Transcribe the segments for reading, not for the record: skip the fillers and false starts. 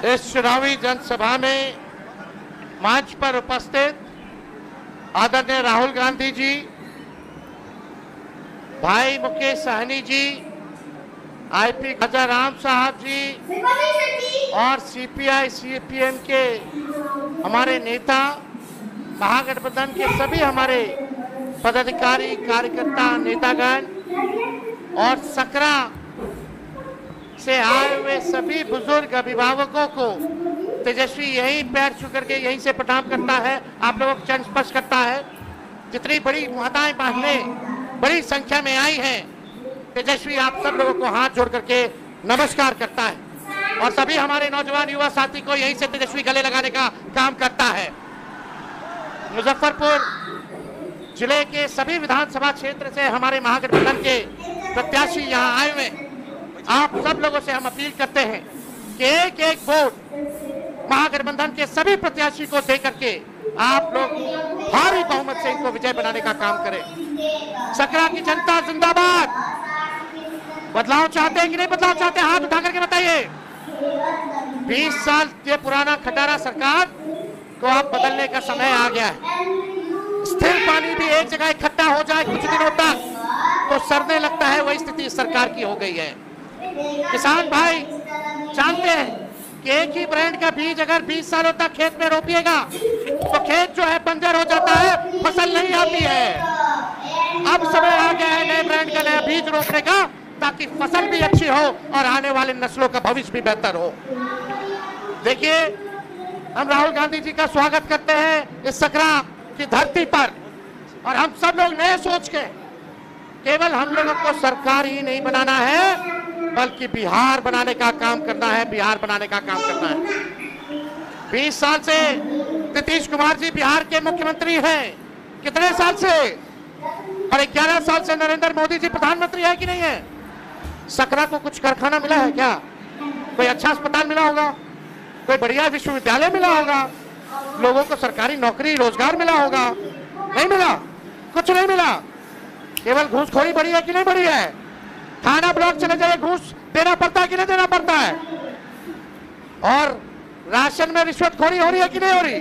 इस चुनावी जनसभा में मंच पर उपस्थित आदरणीय राहुल गांधी जी, भाई मुकेश सहनी जी, आईपी राम साहब जी और सीपीआई सीपीएम के हमारे नेता, महागठबंधन के सभी हमारे पदाधिकारी, कार्यकर्ता, नेतागण और सकरा से आए हुए सभी बुजुर्ग अभिभावकों को तेजस्वी यहीं पैर छू करके यहीं से प्रणाम करता है, आप लोगों को चरण स्पर्श करता है। जितनी बड़ी माताएं बहनें बड़ी संख्या में आई हैं, तेजस्वी आप सब लोगों को हाथ जोड़ करके नमस्कार करता है और सभी हमारे नौजवान युवा साथी को यहीं से तेजस्वी गले लगाने का काम करता है। मुजफ्फरपुर जिले के सभी विधानसभा क्षेत्र से हमारे महागठबंधन के प्रत्याशी यहाँ आए हुए, आप सब लोगों से हम अपील करते हैं कि एक एक वोट महागठबंधन के सभी प्रत्याशी को दे करके आप लोग भारी बहुमत से इनको विजय बनाने का काम करें। सकरा की जनता जिंदाबाद। बदलाव चाहते हैं कि नहीं बदलाव चाहते, हाथ उठा करके बताइए। 20 साल ये पुराना खटारा सरकार को आप बदलने का समय आ गया है। स्थिर पानी भी एक जगह इकट्ठा हो जाए कुछ दिनों तक तो सड़ने लगता है, वही स्थिति सरकार की हो गई है। किसान भाई जानते हैं कि एक ही ब्रांड का बीज अगर 20 सालों तक खेत में रोपिएगा तो खेत जो है बंजर हो जाता है, फसल नहीं आती है। अब समय आ गया है नए ब्रांड का नया बीज रोपने का, ताकि फसल भी अच्छी हो और आने वाले नस्लों का भविष्य भी बेहतर हो। देखिए, हम राहुल गांधी जी का स्वागत करते हैं इस सकरा की धरती पर, और हम सब लोग नए सोच के केवल हम लोगों को सरकार ही नहीं बनाना है बल्कि बिहार बनाने का काम करना है, बिहार बनाने का काम करना है। 20 साल से नीतीश कुमार जी बिहार के मुख्यमंत्री हैं, कितने साल से, और 11 साल से नरेंद्र मोदी जी प्रधानमंत्री है कि नहीं है। सकरा को कुछ कारखाना मिला है क्या? कोई अच्छा अस्पताल मिला होगा, कोई बढ़िया विश्वविद्यालय मिला होगा, लोगों को सरकारी नौकरी रोजगार मिला होगा? नहीं मिला, कुछ नहीं मिला। केवल घूसखोरी बढ़ी है कि नहीं बढ़ी है? थाना ब्लॉक चले जाए, घूस देना पड़ता है कि नहीं देना पड़ता है? और राशन में रिश्वतखोरी हो रही है कि नहीं हो रही?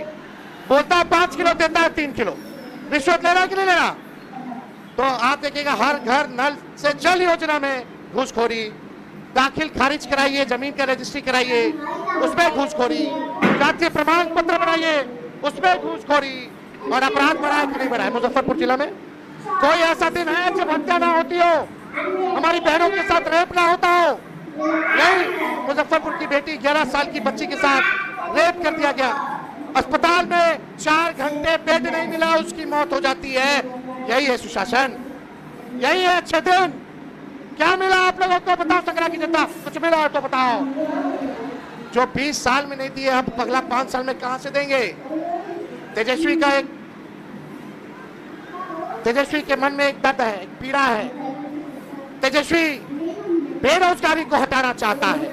बोलता है 5 किलो, देता है 3 किलो। रिश्वत ले रहा कि नहीं ले रहा? तो आप देखिएगा हर घर नल से जल योजना में घूसखोरी, दाखिल खारिज कराइए, जमीन का रजिस्ट्री कराइए, उसमें घूसखोरी, जातीय प्रमाण पत्र बनाइए, उसमें घूसखोरी, और अपराध बढ़ा है कि नहीं बढ़ा है? मुजफ्फरपुर जिला में कोई ऐसा दिन है जब हत्या ना होती हो, हमारी बहनों के साथ रेप ना होता हो? नहीं, मुजफ्फरपुर की बेटी 11 साल की बच्ची के साथ रेप कर दिया गया, अस्पताल में 4 घंटे बेड नहीं मिला, उसकी मौत हो जाती है। यही है सुशासन, यही है अच्छे दिन। क्या मिला आप लोगों को बताओ? सकरा की जनता कुछ मिला तो बताओ। जो 20 साल में नहीं दिए, हम अगला 5 साल में कहां से देंगे? तेजस्वी के मन में एक दर्द है, एक पीड़ा है। तेजस्वी बेरोजगारी को हटाना चाहता है,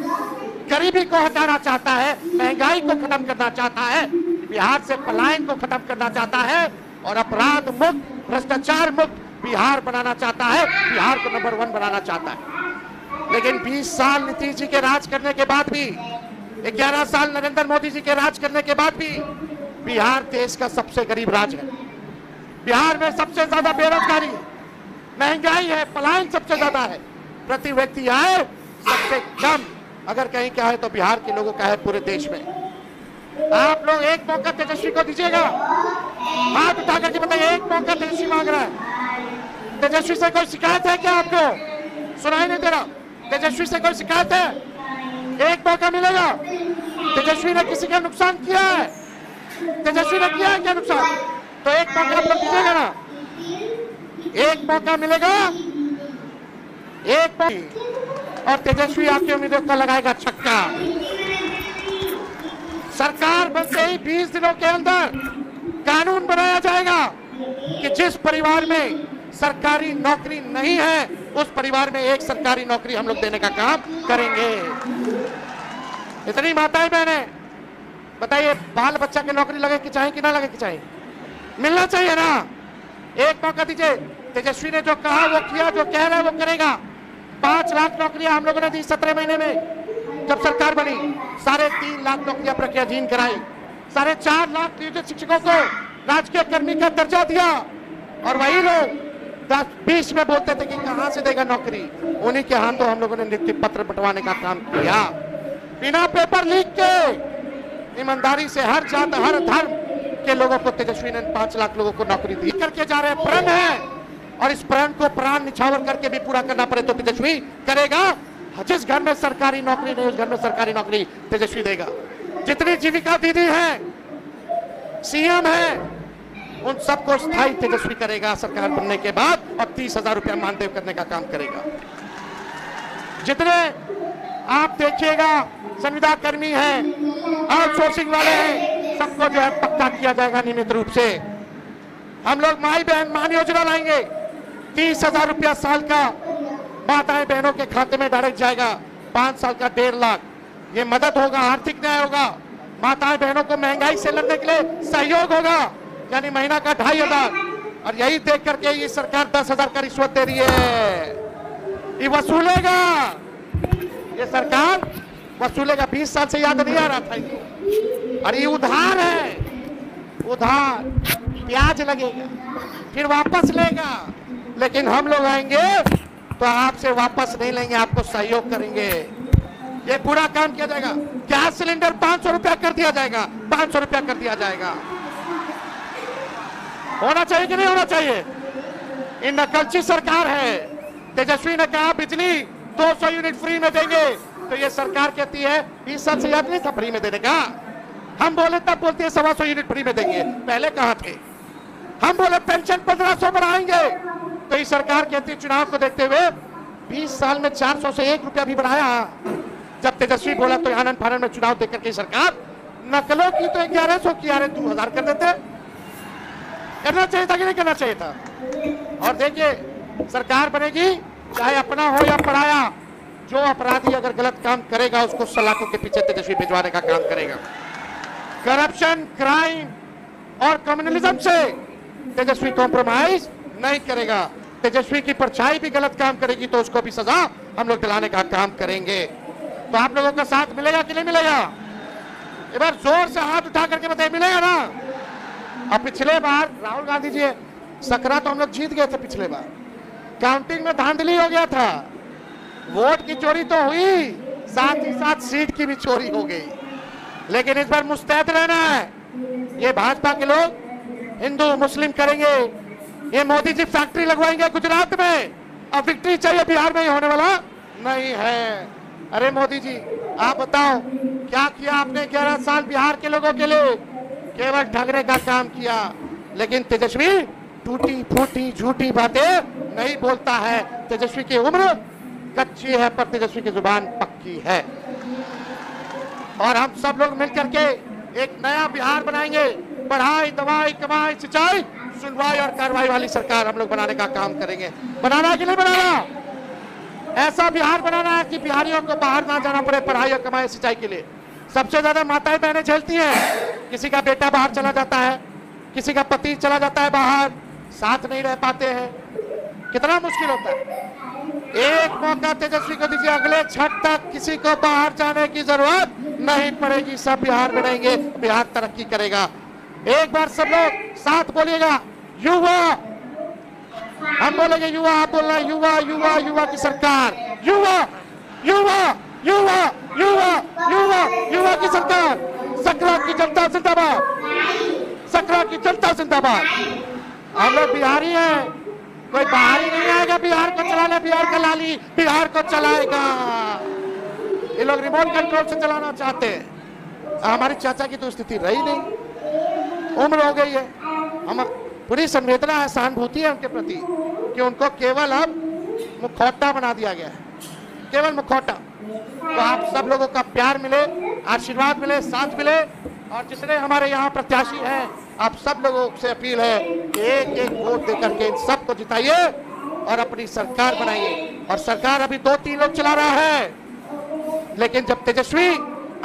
गरीबी को हटाना चाहता है, महंगाई को खत्म करना चाहता है, बिहार से पलायन को खत्म करना चाहता है और अपराध मुक्त, भ्रष्टाचार मुक्त बिहार बनाना चाहता है, बिहार को नंबर 1 बनाना चाहता है। लेकिन 20 साल नीतीश जी के राज करने के बाद भी, 11 साल नरेंद्र मोदी जी के राज करने के बाद भी बिहार देश का सबसे गरीब राज्य है। बिहार में सबसे ज्यादा बेरोजगारी है, महंगाई है, पलायन सबसे ज्यादा है, प्रति व्यक्ति आय सबसे कम अगर कहीं क्या है तो बिहार के लोगों का है पूरे देश में। आप लोग एक मौका तेजस्वी को दीजिएगा, हाथ उठा करके बताइए, एक मौका तेजस्वी मांग रहा है। तेजस्वी से कोई शिकायत है क्या? आपको सुनाई नहीं दे रहा? तेजस्वी से कोई शिकायत है? एक मौका मिलेगा। तेजस्वी ने किसी का नुकसान किया है? तेजस्वी ने किया है क्या नुकसान? तो एक मौका आप लोग दीजिएगा ना, एक मौका मिलेगा, एक मौका, और तेजस्वी आपकी उम्मीदों का लगाएगा छक्का। सरकार बनते ही 20 दिनों के अंदर कानून बनाया जाएगा कि जिस परिवार में सरकारी नौकरी नहीं है उस परिवार में एक सरकारी नौकरी हम लोग देने का काम करेंगे। इतनी माताएं बहनें बताइए, बाल बच्चा की नौकरी लगे कि चाहे कि ना लगे कि चाहे, मिलना चाहिए ना। एक मौका दीजिए। तेजस्वी ने जो कहा वो किया, जो कह रहा है वो करेगा। 5 लाख नौकरियां हम लोगों ने दी 17 महीने में। जब सरकार बनी 3.5 लाख नौकरियां प्रक्रियाधीन कराई, 4.5 लाख नियोजित शिक्षकों को राजकीय कर्मी का दर्जा दिया, और वही लोग 10-20 में बोलते थे कि कहां से देगा नौकरी, उन्हीं के हाथों हम लोगों ने नियुक्ति पत्र बंटवाने का काम किया। बिना पेपर लीक के ईमानदारी से हर जात हर धर्म के लोगों को तेजस्वी ने 5 लाख लोगों को नौकरी दी करके जा रहे हैं। प्रण है, और इस प्रण को प्राण निछावर करके भी पूरा करना पड़े तो तेजस्वी करेगा। जिस घर में सरकारी नौकरी नहीं उस घर में सरकारी नौकरी तेजस्वी देगा। जितनी जीविका दीदी है, सीएम है, उन सबको स्थायी तेजस्वी करेगा सरकार बनने के बाद, और 30,000 रुपया मानदेय करने का काम करेगा। जितने आप देखिएगा संविदा कर्मी है, आउटसोर्सिंग वाले हैं, सबको जो है पक्का किया जाएगा नियमित रूप से। हम लोग माई बहन मान योजना लाएंगे, 30,000 रुपया साल का माताएं बहनों के खाते में डायरेक्ट जाएगा, 5 साल का 1.5 लाख। ये मदद होगा, आर्थिक न्याय होगा, माताएं बहनों को महंगाई से लड़ने के लिए सहयोग होगा, यानी महीना का 2,500। और यही देख करके ये सरकार 10,000 का रिश्वत दे रही है, ये वसूलेगा, ये सरकार वसूलेगा। 20 साल से याद नहीं आ रहा था इनको। और ये उधार है, उधार ब्याज लगेगा, फिर वापस लेगा, लेकिन हम लोग आएंगे तो आपसे वापस नहीं लेंगे, आपको सहयोग करेंगे। ये पूरा काम किया जाएगा। गैस सिलेंडर 500 रुपया कर दिया जाएगा, 500 रुपया कर दिया जाएगा। होना चाहिए कि नहीं होना चाहिए? ये नकलची सरकार है। तेजस्वी ने कहा बिजली 200 यूनिट फ्री में देंगे, तो ये सरकार कहती है 20 साल से याद नहीं था फ्री में देने का। हम बोले तब बोलते हैं 125 यूनिट फ्री में देंगे, पहले कहां थे? हम बोले पेंशन 1500 बढ़ाएंगे, तो ये सरकार कहती है चुनाव को देखते हुए 20 साल में 400 से 1 रुपया भी बढ़ाया। जब तेजस्वी बोला तो आनंद फानंद में चुनाव देकर के सरकार नकलों की तो 1100 की, 2000 कर देते। करना चाहिए था कि नहीं करना चाहिए था? और देखिए सरकार बनेगी, चाहे अपना हो या पराया, जो अपराधी अगर गलत काम करेगा उसको सलाखों के पीछे तेजस्वी भिजवाने का काम करेगा। करप्शन, क्राइम और कम्युनलिज्म से तेजस्वी कॉम्प्रोमाइज नहीं करेगा। तेजस्वी की परछाई भी गलत काम करेगी तो उसको भी सजा हम लोग दिलाने का काम करेंगे। तो आप लोगों का साथ मिलेगा कि नहीं मिलेगा? एक बार जोर से हाथ उठा करके बताइए, मिलेगा ना? अब पिछले बार राहुल गांधी जी सकरा तो हम लोग जीत गए थे, पिछले बार काउंटिंग में धांधली हो गया था, वोट की चोरी तो हुई, साथ ही साथ सीट की भी चोरी हो गई। लेकिन इस बार मुस्तैद रहना है। ये भाजपा के लोग हिंदू मुस्लिम करेंगे, ये मोदी जी फैक्ट्री लगवाएंगे गुजरात में, अब विक्ट्री चाहिए, बिहार में ही होने वाला नहीं है। अरे मोदी जी आप बताओ क्या किया आपने? 11 साल बिहार के लोगों के लिए केवल ठगने का काम किया, लेकिन तेजस्वी टूटी फूटी झूठी बातें नहीं बोलता है। तेजस्वी की उम्र कच्ची है पर तेजस्वी की जुबान पक्की है। और हम सब लोग मिलकर के एक नया बिहार बनाएंगे, पढ़ाई दवाई कमाई सिंचाई सुनवाई और कार्रवाई वाली सरकार हम लोग बनाने का काम करेंगे। बनाना है कि नहीं बनाना? ऐसा बिहार बनाना है कि बिहारियों को बाहर ना जाना पड़े पढ़ाई और कमाई सिंचाई के लिए। सबसे ज्यादा माताएं बहनें झेलती हैं, किसी का बेटा बाहर चला जाता है, किसी का पति चला जाता है बाहर, साथ नहीं रह पाते हैं, कितना मुश्किल होता है। एक मौका तेजस्वी को दीजिए, अगले छठ तक किसी को बाहर जाने की जरूरत नहीं पड़ेगी, सब बिहार बनाएंगे, बिहार तरक्की करेगा। एक बार सब लोग साथ बोलिएगा, युवा। हम बोलेंगे युवा, आप बोलना युवा युवा युवा की सरकार, युवा युवा युवा युवा युवा युवा की सरकार। सकरा की जनता जिंदाबाद, सकरा की जनता जिंदाबाद। हम लोग बिहारी हैं, कोई बाहरी नहीं आएगा बिहार को चलाने, बिहार का लाली बिहार को चलाएगा। ये लोग रिमोट कंट्रोल से चलाना चाहते हैं। हमारी चाचा की तो स्थिति रही नहीं, उम्र हो गई है, हम पूरी संवेदना है, सहानुभूति है उनके प्रति कि उनको केवल अब मुखौटा बना दिया गया है, केवल मुखौटा। तो आप सब लोगों का प्यार मिले, आशीर्वाद मिले, साथ मिले, और जितने हमारे यहाँ प्रत्याशी हैं आप सब लोगों से अपील है कि एक एक वोट देकर के इन सबको जिताइए और अपनी सरकार बनाइए। और सरकार अभी 2-3 लोग चला रहा है, लेकिन जब तेजस्वी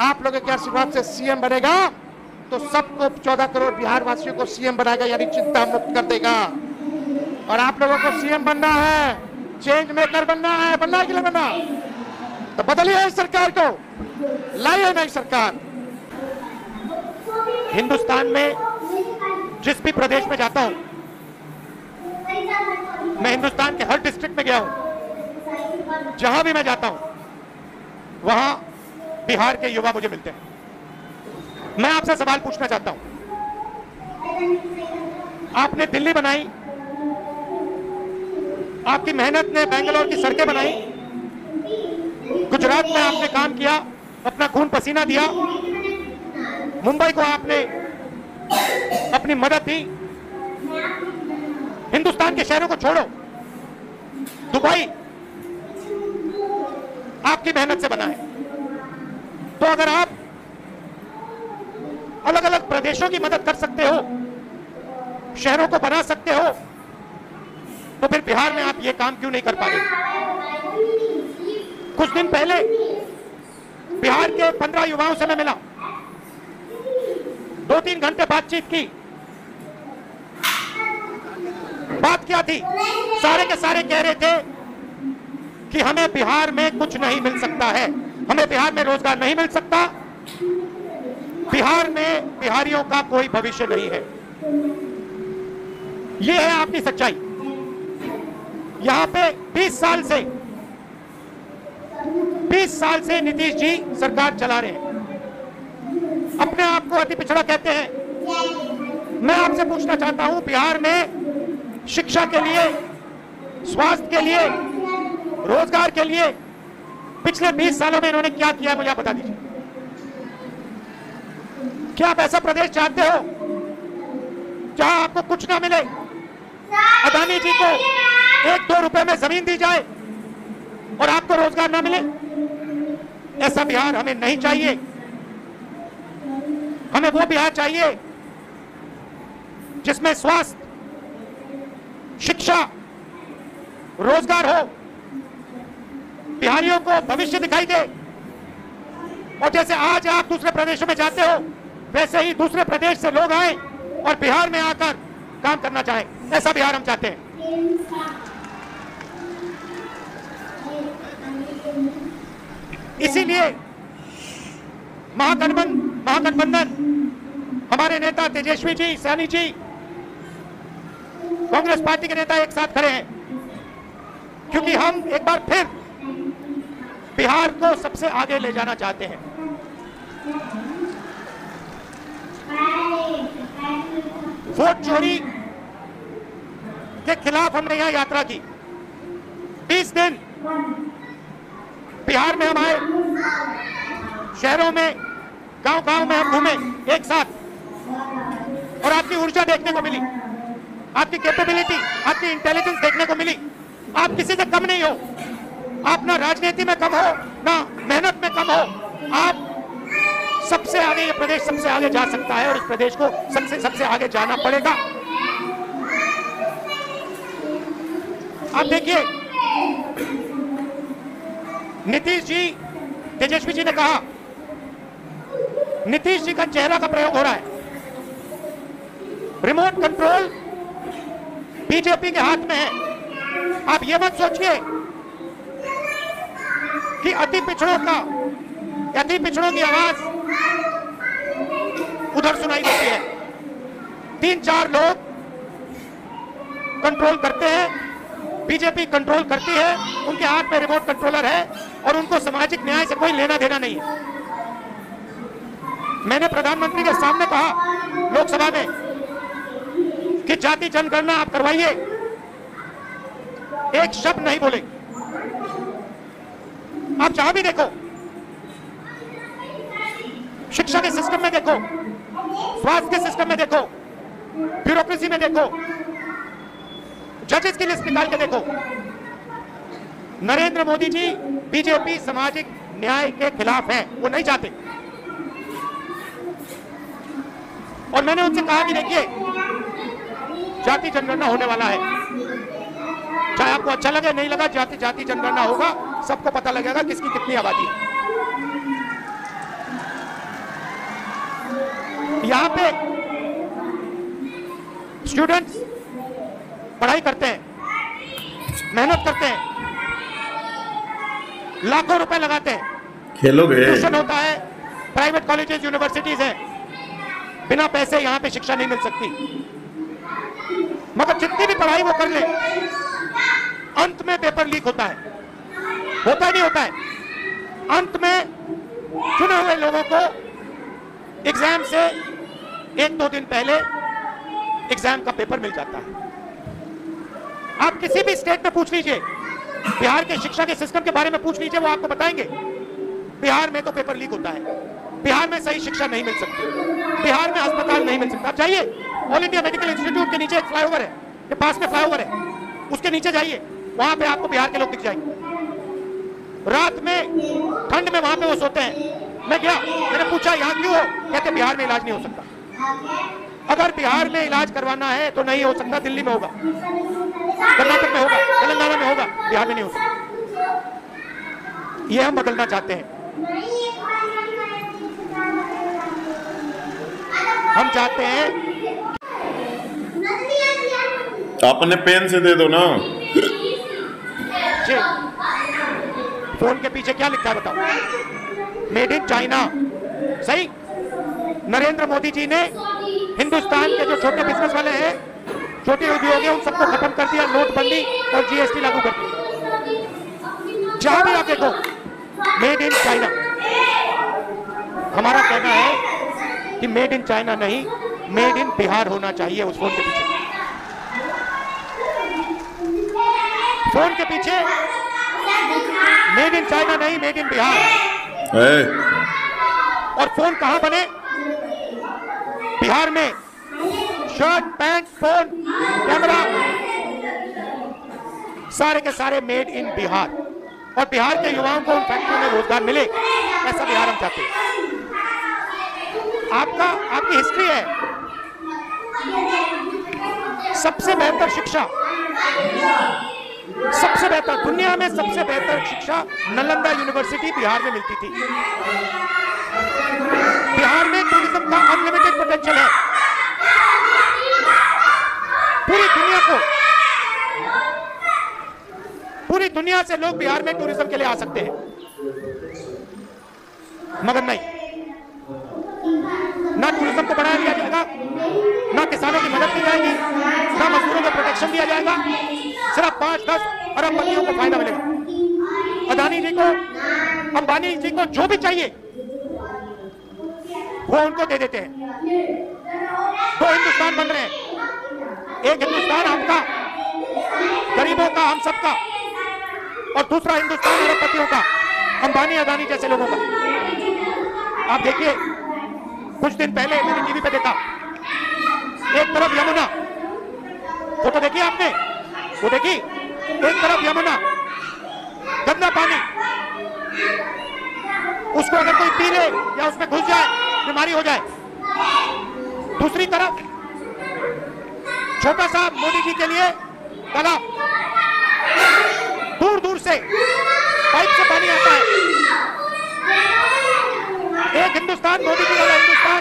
आप लोगों के आशीर्वाद से सीएम बनेगा तो सबको 14 करोड़ बिहार वासियों को सीएम बनाएगा, यानी चिंता मुक्त कर देगा। और आप लोगों को सीएम बनना है, चेंज मेकर बनना है, बनना है कि नहीं बनना? तो बदलिए इस सरकार को, लाई है नई सरकार। हिंदुस्तान में जिस भी प्रदेश में जाता हूं, मैं हिंदुस्तान के हर डिस्ट्रिक्ट में गया हूं, जहां भी मैं जाता हूं वहां बिहार के युवा मुझे मिलते हैं। मैं आपसे सवाल पूछना चाहता हूं, आपने दिल्ली बनाई, आपकी मेहनत ने बेंगलोर की सड़कें बनाई, गुजरात में आपने काम किया, अपना खून पसीना दिया, मुंबई को आपने अपनी मदद दी। हिंदुस्तान के शहरों को छोड़ो, दुबई आपकी मेहनत से बना है। तो अगर आप अलग अलग प्रदेशों की मदद कर सकते हो, शहरों को बना सकते हो, तो फिर बिहार में आप ये काम क्यों नहीं कर पा रहे? कुछ दिन पहले बिहार के 15 युवाओं से मैं मिला, 2-3 घंटे बातचीत की। बात क्या थी? सारे के सारे कह रहे थे कि हमें बिहार में कुछ नहीं मिल सकता है, हमें बिहार में रोजगार नहीं मिल सकता, बिहार में बिहारियों का कोई भविष्य नहीं है। यह है आपकी सच्चाई। यहां पे 20 साल से नीतीश जी सरकार चला रहे हैं, अपने आप को अति पिछड़ा कहते हैं। मैं आपसे पूछना चाहता हूं, बिहार में शिक्षा के लिए, स्वास्थ्य के लिए, रोजगार के लिए पिछले 20 सालों में इन्होंने क्या किया, मुझे आप बता दीजिए। क्या आप ऐसा प्रदेश चाहते हो जहां आपको कुछ ना मिले, अदानी जी को 1-2 रुपए में जमीन दी जाए और आपको रोजगार ना मिले? ऐसा बिहार हमें नहीं चाहिए। हमें वो बिहार चाहिए जिसमें स्वास्थ्य, शिक्षा, रोजगार हो, बिहारियों को भविष्य दिखाई दे, और जैसे आज आप दूसरे प्रदेशों में जाते हो वैसे ही दूसरे प्रदेश से लोग आए और बिहार में आकर काम करना चाहें। ऐसा बिहार हम चाहते हैं। इसीलिए महागठबंधन, हमारे नेता तेजस्वी जी, सैनी जी, कांग्रेस पार्टी के नेता एक साथ खड़े हैं, क्योंकि हम एक बार फिर बिहार को सबसे आगे ले जाना चाहते हैं। वोट चोरी के खिलाफ हमने यहां यात्रा की। 20 दिन बिहार में हम आए, शहरों में, गांव-गांव में हम घूमे एक साथ, और आपकी ऊर्जा देखने को मिली, आपकी कैपेबिलिटी, आपकी इंटेलिजेंस देखने को मिली। आप किसी से कम नहीं हो, आप ना राजनीति में कम हो, ना मेहनत में कम हो। आप सबसे आगे, ये प्रदेश सबसे आगे जा सकता है और इस प्रदेश को सबसे आगे जाना पड़ेगा। आप देखिए, नीतीश जी, तेजस्वी जी ने कहा, नीतीश जी का चेहरा का प्रयोग हो रहा है। रिमोट कंट्रोल बीजेपी के हाथ में है। आप ये मत सोचिए कि अति पिछड़ों की आवाज उधर सुनाई देती है। 3-4 लोग कंट्रोल करते हैं, बीजेपी कंट्रोल करती है, उनके हाथ में रिमोट कंट्रोलर है और उनको सामाजिक न्याय से कोई लेना देना नहीं है। मैंने प्रधानमंत्री के सामने कहा लोकसभा में कि जाति जनगणना आप करवाइए, एक शब्द नहीं बोले। आप जहां भी देखो, शिक्षा के सिस्टम में देखो, स्वास्थ्य के सिस्टम में देखो, ब्यूरोक्रेसी में देखो, जजेस की लिस्ट निकाल के देखो, नरेंद्र मोदी जी बीजेपी सामाजिक न्याय के खिलाफ है, वो नहीं चाहते। और मैंने उनसे कहा कि देखिए, जाति जनगणना होने वाला है, चाहे आपको अच्छा लगे नहीं लगा, जाति जनगणना होगा, सबको पता लगेगा किसकी कितनी आबादी है। यहां पे स्टूडेंट्स पढ़ाई करते हैं, मेहनत करते हैं, लाखों रुपए लगाते हैं, खेलोगे। ट्यूशन होता है, प्राइवेट कॉलेजेस यूनिवर्सिटीज हैं, बिना पैसे यहाँ पे शिक्षा नहीं मिल सकती। मगर जितनी भी पढ़ाई वो कर ले, अंत में पेपर लीक होता है, होता नहीं होता है। अंत में चुने हुए लोगों को एग्जाम से 1-2 दिन पहले एग्जाम का पेपर मिल जाता है। आप किसी भी स्टेट में पूछ लीजिए, बिहार के शिक्षा के सिस्टम के बारे में पूछ लीजिए, वो आपको बताएंगे बिहार में तो पेपर लीक होता है, बिहार में सही शिक्षा नहीं मिल सकती, बिहार में अस्पताल नहीं मिल सकता। आप जाइए, ऑल इंडिया मेडिकल इंस्टीट्यूट के नीचे एक फ्लाईओवर है, के पास में फ्लाईओवर है, उसके नीचे जाइए, वहां पे आपको बिहार के लोग दिख जाएंगे। रात में ठंड में वहां पे वो सोते हैं। मैं गया, मैंने पूछा यहाँ क्यों हो, कहते बिहार में इलाज नहीं हो सकता। अगर बिहार में इलाज करवाना है तो नहीं हो सकता, दिल्ली में होगा, कर्नाटक में होगा, तेलंगाना में होगा, बिहार में नहीं हो सकता। ये हम बदलना चाहते हैं। हम चाहते हैं, अपने पेन से दे दो ना। जी, फोन के पीछे क्या लिखा है बताओ? Made in China. सही। नरेंद्र मोदी जी ने हिंदुस्तान के जो छोटे बिजनेस वाले हैं, छोटे उद्योग हैं, उन सबको खत्म कर दिया, नोटबंदी और जीएसटी लागू कर दिया। जहां भी आप देखो मेड इन चाइना। हमारा कहना है कि मेड इन चाइना नहीं, मेड इन बिहार होना चाहिए उस फोन के पीछे। फोन के पीछे मेड इन चाइना नहीं, मेड इन बिहार। और फोन कहां बने? बिहार में। शर्ट, पैंट, फोन, कैमरा, सारे के सारे मेड इन बिहार। और बिहार के युवाओं को उन फैक्ट्री में रोजगार मिले, ऐसा बिहार हम चाहते हैं। आपकी हिस्ट्री है, सबसे बेहतर शिक्षा, सबसे बेहतर, दुनिया में सबसे बेहतर शिक्षा नालंदा यूनिवर्सिटी बिहार में मिलती थी। बिहार में टूरिज्म का अनलिमिटेड पोटेंशियल है। पूरी दुनिया से लोग बिहार में टूरिज्म के लिए आ सकते हैं, मगर नहीं, ना टूरिज्म को बढ़ाया दिया जाएगा, ना किसानों की मदद की जाएगी, ना मजदूरों को प्रोटेक्शन दिया जाएगा। सिर्फ 5-10 अरबपतियों को फायदा मिलेगा। अदानी जी को, अंबानी जी को जो भी चाहिए वो उनको दे देते हैं। 2 हिंदुस्तान बन रहे हैं, एक हिंदुस्तान आपका, गरीबों का, हम सबका, और दूसरा हिंदुस्तान अरबपतियों का, अंबानी अदानी जैसे लोगों का। आप देखिए, कुछ दिन पहले मैंने टीवी पे देखा, एक तरफ यमुना, फोटो देखी आपने? वो देखी, एक तरफ यमुना, गंदा पानी, उसको अगर कोई पी ले या उसमें घुस जाए बीमारी हो जाए। दूसरी तरफ छोटा सा मोदी जी के लिए तालाब, दूर दूर से पाइप से पानी आता है। एक हिंदुस्तान, मोदी जी वाला हिंदुस्तान।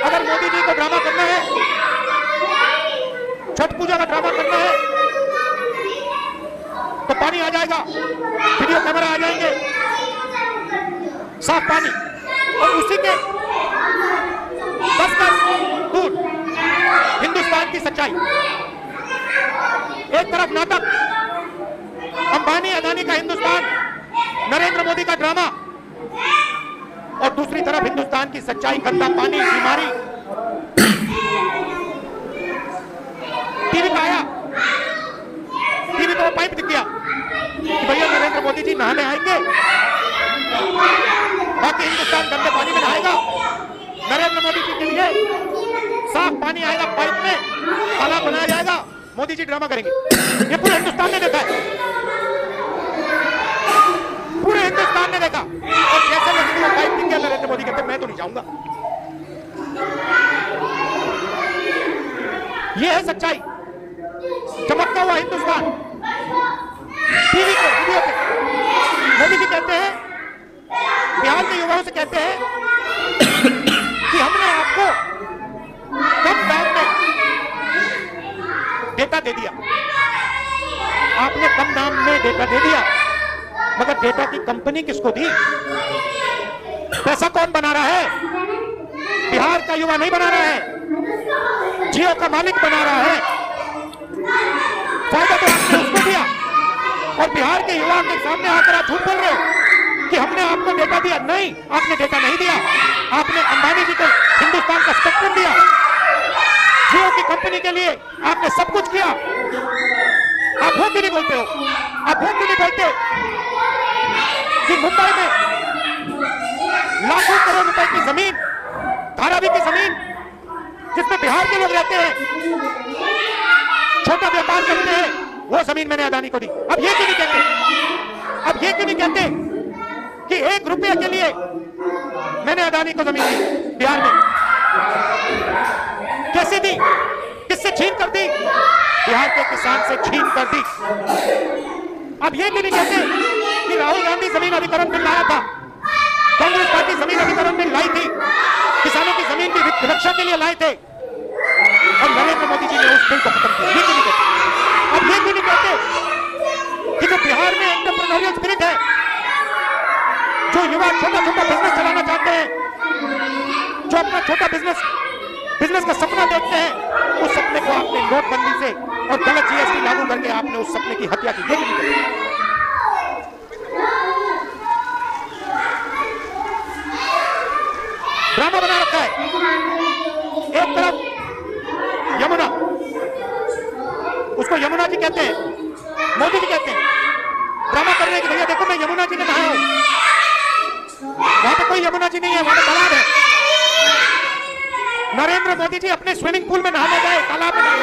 अगर मोदी जी को ड्रामा करना है, छठ पूजा का ड्रामा करना है, तो पानी आ जाएगा, वीडियो कैमरा आ जाएंगे, साफ पानी। और उसी के 10 गज दूर हिंदुस्तान की सच्चाई। एक तरफ नाटक, अंबानी अदानी का हिंदुस्तान, नरेंद्र मोदी का ड्रामा, और दूसरी तरफ हिंदुस्तान की सच्चाई, गंदा पानी, बीमारी। टीवी पे आया, टीवी पे वो पाइप दिख गया कि भैया नरेंद्र मोदी जी नहाने आएंगे, बाकी हिंदुस्तान गंदे पानी में नहाएगा। नरेंद्र मोदी जी के लिए साफ पानी आएगा, पाइप में तालाब बनाया जाएगा, मोदी जी ड्रामा करेंगे। ये पूरे हिंदुस्तान ने देखा है, पूरे हिंदुस्तान ने देखा। और जैसे लगे वो पाइप दिख गया, नरेंद्र मोदी कहते मैं तो नहीं जाऊंगा। ये है सच्चाई, चमकता हुआ हिंदुस्तान। टीवी पे, वीडियो पे मोदी जी कहते हैं, बिहार के युवाओं से कहते हैं कि हमने आपको कम दाम में डेटा दे दिया, आपने कम दाम में डेटा दे दिया, मगर डेटा की कंपनी किसको दी? पैसा कौन बना रहा है? बिहार का युवा नहीं बना रहा है, जियो का मालिक बना रहा है। फायदा तो आपने उसको दिया और बिहार के युवा के सामने आकर आप झूठ बोल रहे हो कि हमने आपको डेटा दिया। नहीं, आपने डेटा नहीं दिया। आपने अंबानी जी को हिंदुस्तान का स्पेक्ट्रम दिया। जियो की कंपनी के लिए आपने सब कुछ किया। आप वो क्यों नहीं बोलते हो? आप वो क्यों नहीं बोलते कि मुंबई में लाखों करोड़ रुपए की जमीन, धारावी की जमीन, जिसमें बिहार के लोग रहते हैं, छोटा व्यापार करते हैं, वो जमीन मैंने अदानी को दी। अब ये क्यों नहीं कहते? अब ये क्यों नहीं कहते कि 1 रुपये के लिए मैंने अदानी को जमीन दी बिहार में? कैसे दी? किससे छीन कर दी? बिहार के किसान से छीन कर दी। अब ये क्यों नहीं कहते कि राहुल गांधी जमीन अधिग्रहण बिल लाया था, कांग्रेस पार्टी जमीन अधिग्रहण बिल लाई थी, किसानों की जमीन की रक्षा के लिए लाए थे और नरेंद्र मोदी जी ने उस बिल को खत्म किया? ये क्यों नहीं कहते? अब ये क्यों नहीं कहते कि जो बिहार में एंटरप्रेन्योरियल स्पिरिट है, जो युवा छोटा छोटा बिजनेस चलाना चाहते हैं, जो अपना छोटा बिजनेस का सपना देखते हैं, उस सपने को आपने नोटबंदी से और गलत जीएसटी लागू करके आपने उस सपने की हत्या की? ये क्यों नहीं कहते? ड्रामा बना रखा है। एक तरफ यमुना, उसको यमुना जी कहते हैं, मोदी जी कहते हैं, ड्रामा कर रहे हैं कि भैया देखो मैं यमुना जी ने नहाया हूं। वहां पे कोई यमुना जी नहीं है, वहां पे तालाब है। नरेंद्र मोदी जी अपने स्विमिंग पूल में नहाने गए, तालाब में नहाने।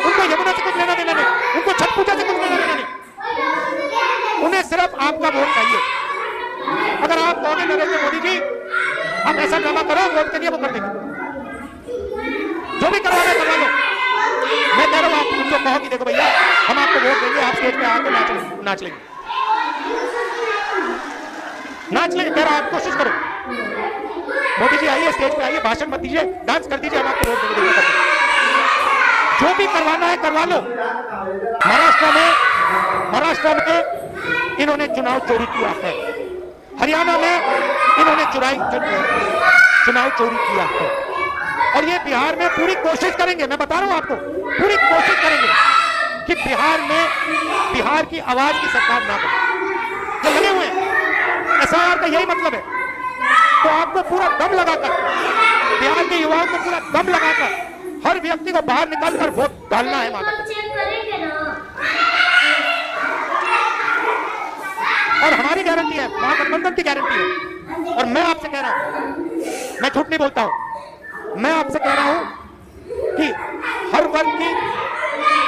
उनको यमुना से कुछ लेना देना नहीं, उनको छठ पूजा से कुछ लेना देना नहीं। उन्हें सिर्फ आपका वोट चाहिए। अगर आप कहोगे नरेंद्र मोदी जी आप ऐसा ड्रामा करो, वोट के लिए वो कर देंगे। जो भी करवाना है करवा लो। मैं कह रहा हूं आप उनको कहो कि देखो भैया हम आपको वोट देंगे, आप स्टेज पे आकर नाच लेंगे। कह रहा आप कोशिश करो, मोदी जी आइए, स्टेज पे आइए, भाषण मत दीजिए, डांस कर दीजिए, हम आपको वोट देंगे। जो भी करवाना है करवा लो। महाराष्ट्र में इन्होंने चुनाव चोरी किया है, हरियाणा में इन्होंने चुनाव चोरी किया है, और ये बिहार में पूरी कोशिश करेंगे। मैं बता रहा हूं आपको, पूरी कोशिश करेंगे कि बिहार की आवाज की सरकार ना बने। जो लगे हुए हैं, एसआईआर का यही मतलब है। तो आपको पूरा दम लगाकर, बिहार के युवाओं को पूरा दम लगाकर हर व्यक्ति को बाहर निकालकर वोट डालना है। और हमारी गारंटी है, महागठबंधन की गारंटी है। और मैं आपसे कह रहा हूं, मैं झूठ नहीं बोलता हूं, मैं आपसे कह रहा हूं कि हर वर्ग की,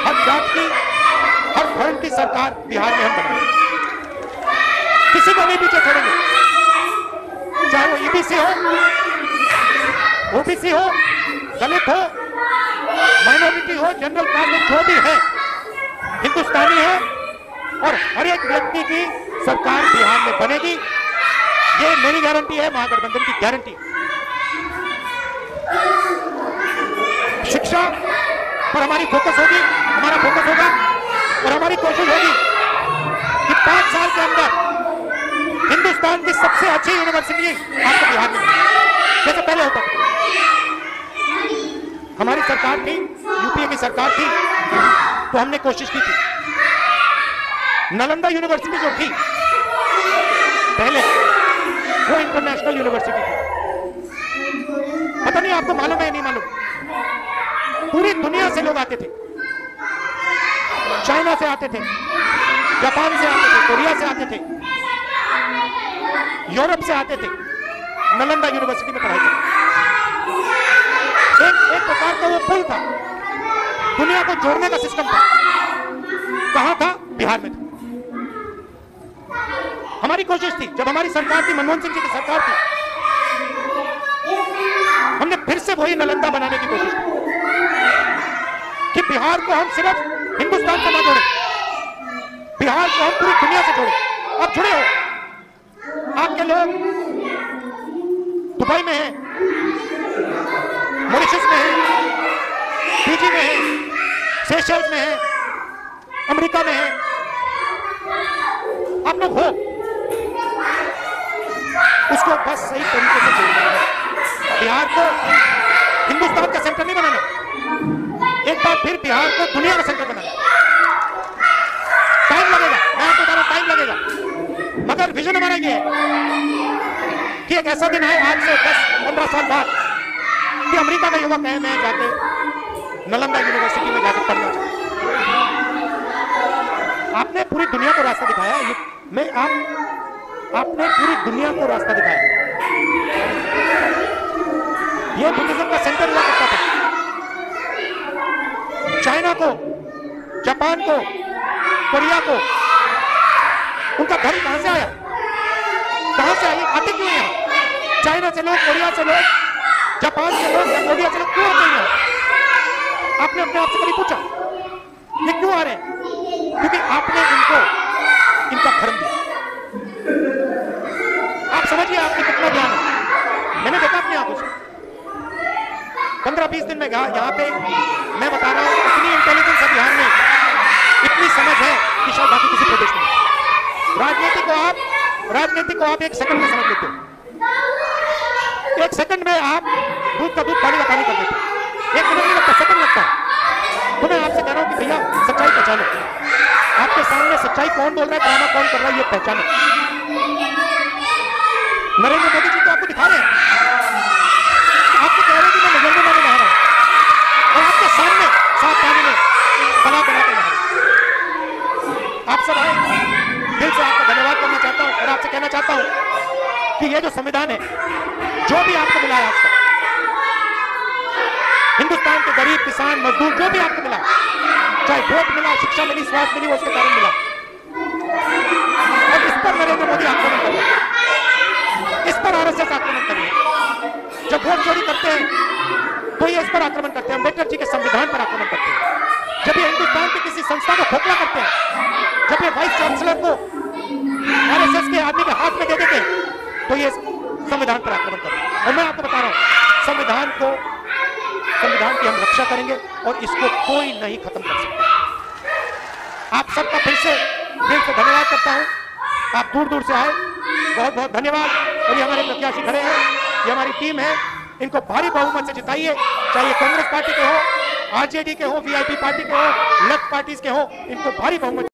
हर जात की, हर धर्म की सरकार बिहार में हम बनाएंगे। किसी को नहीं पीछे छोड़ेंगे, चाहे वो ईबीसी हो, ओबीसी हो, दलित हो, माइनॉरिटी हो, जनरल कास्ट, जो भी है, हिंदुस्तानी है, और हर एक व्यक्ति की सरकार बिहार में बनेगी। ये मेरी गारंटी है, महागठबंधन की गारंटी। शिक्षा पर हमारी फोकस होगी, हमारा फोकस होगा, और हमारी कोशिश होगी कि 5 साल के अंदर हिंदुस्तान की सबसे अच्छी यूनिवर्सिटी आपको बिहार में, जैसे पहले होता था। हमारी सरकार थी, यूपीए की सरकार थी, तो हमने कोशिश की थी। नालंदा यूनिवर्सिटी जो थी पहले, वो इंटरनेशनल यूनिवर्सिटी थी। पता नहीं आपको मालूम है नहीं मालूम, पूरी दुनिया से लोग आते थे, चाइना से आते थे, जापान से आते थे, कोरिया से आते थे, यूरोप से आते थे, नालंदा यूनिवर्सिटी में पढ़ाई करते। एक प्रकार का वो पुल था, दुनिया को जोड़ने का सिस्टम था। कहां था? बिहार में था। हमारी कोशिश थी, जब हमारी सरकार थी, मनमोहन सिंह जी की सरकार थी, हमने फिर से वही नालंदा बनाने की कोशिश की कि बिहार को हम सिर्फ हिंदुस्तान से ना जोड़े, बिहार को हम पूरी दुनिया से जोड़े। आप जुड़े हो, आपके लोग दुबई में हैं, मॉरिशस में हैं, फिजी में हैं, सेशल्स में हैं, अमेरिका में हैं, आप लोग हो, उसको बस सही तरीके से जोड़ना है। बिहार को हिंदुस्तान का सेंटर नहीं बनाना, एक बार फिर बिहार को दुनिया का सेंटर बनाना। टाइम लगेगा, मैं आपको बता रहा हूं, टाइम लगेगा, मगर विजन हमारा ये है कि एक ऐसा दिन है आज से 10-15 साल बाद कि अमेरिका का युवक है, मैं जाके नालंदा यूनिवर्सिटी में जाकर पढ़ना चाहता हूं। आपने पूरी दुनिया को रास्ता दिखाया, आपने पूरी दुनिया को रास्ता दिखाया। ये बुद्धिज्म का सेंटर हुआ करता था। चाइना को, जापान को, कोरिया को, उनका धर्म कहां से आया? कहां से आए? आते क्यों यहाँ? चाइना से लोग, कोरिया से लोग, जापान से लोग, कंबोडिया से लोग क्यों आते हैं? आपने अपने आप से कभी पूछा ये क्यों आ रहे हैं? क्योंकि आपने इनको इनका धर्म दिया। आप समझिए आपने कितना ज्ञान है। मैंने देखा अपनी आंखों से 15-20 दिन में यहाँ पे, मैं बता रहा हूं, इतनी इंटेलिजेंस है बिहार में, इतनी समझ है कि शायद बाकी किसी प्रदेश में। राजनीति को आप 1 सेकंड में समझ लेते हो। 1 सेकंड में आप दूध का दूध पानी का पानी कर देते हो। 1 मिनट नहीं लगता, सेकंड लगता है। तो मैं आपसे कह रहा हूं कि भैया सच्चाई पहचानो। आपके सामने सच्चाई कौन बोल रहा है, ड्रामा कौन कर रहा है, ये पहचानो। नरेंद्र मोदी जी तो आपको दिखा रहे हैं, आपको कह रहे हैं कि मैं नजर में नहा रहा हूं, और आपके सामने साफ पानी में बना के नहा रहा हूं। आप सब आए, दिल से आपका धन्यवाद करना चाहता हूं और आपसे कहना चाहता हूं कि ये जो संविधान है, जो भी आपको मिला है आज तक, हिंदुस्तान के गरीब, किसान, मजदूर, जो भी आपको मिला, चाहे वोट मिला, शिक्षा मिली, स्वास्थ्य मिली, वो उसके कारण मिला, और इस पर नरेंद्र मोदी आक्रमण कर रहे हैं, इस पर आरएसएस आक्रमण कर रहे हैं। जब वोट चोरी करते हैं तो ये इस पर आक्रमण करते हैं, अम्बेडकर जी के संविधान पर आक्रमण करते हैं। जब ये हिंदुस्तान की किसी संस्था को खोखला करते हैं, जब ये वाइस चांसलर को आरएसएस के आदमी के हाथ में दे देते हैं, तो ये संविधान पर आक्रमण करते हैं। और मैं आपको बता रहा हूं, संविधान की हम रक्षा करेंगे और इसको कोई नहीं खत्म कर सकता। आप सबका फिर से दिल से धन्यवाद करता हूं। आप दूर दूर से आए, बहुत बहुत धन्यवाद। और ये हमारे प्रत्याशी खड़े हैं, ये हमारी टीम है, इनको भारी बहुमत से जिताइए, चाहे कांग्रेस पार्टी के हो, आरजेडी के हो, वीआईपी पार्टी के हो, लेफ्ट पार्टीज के हो, इनको भारी बहुमत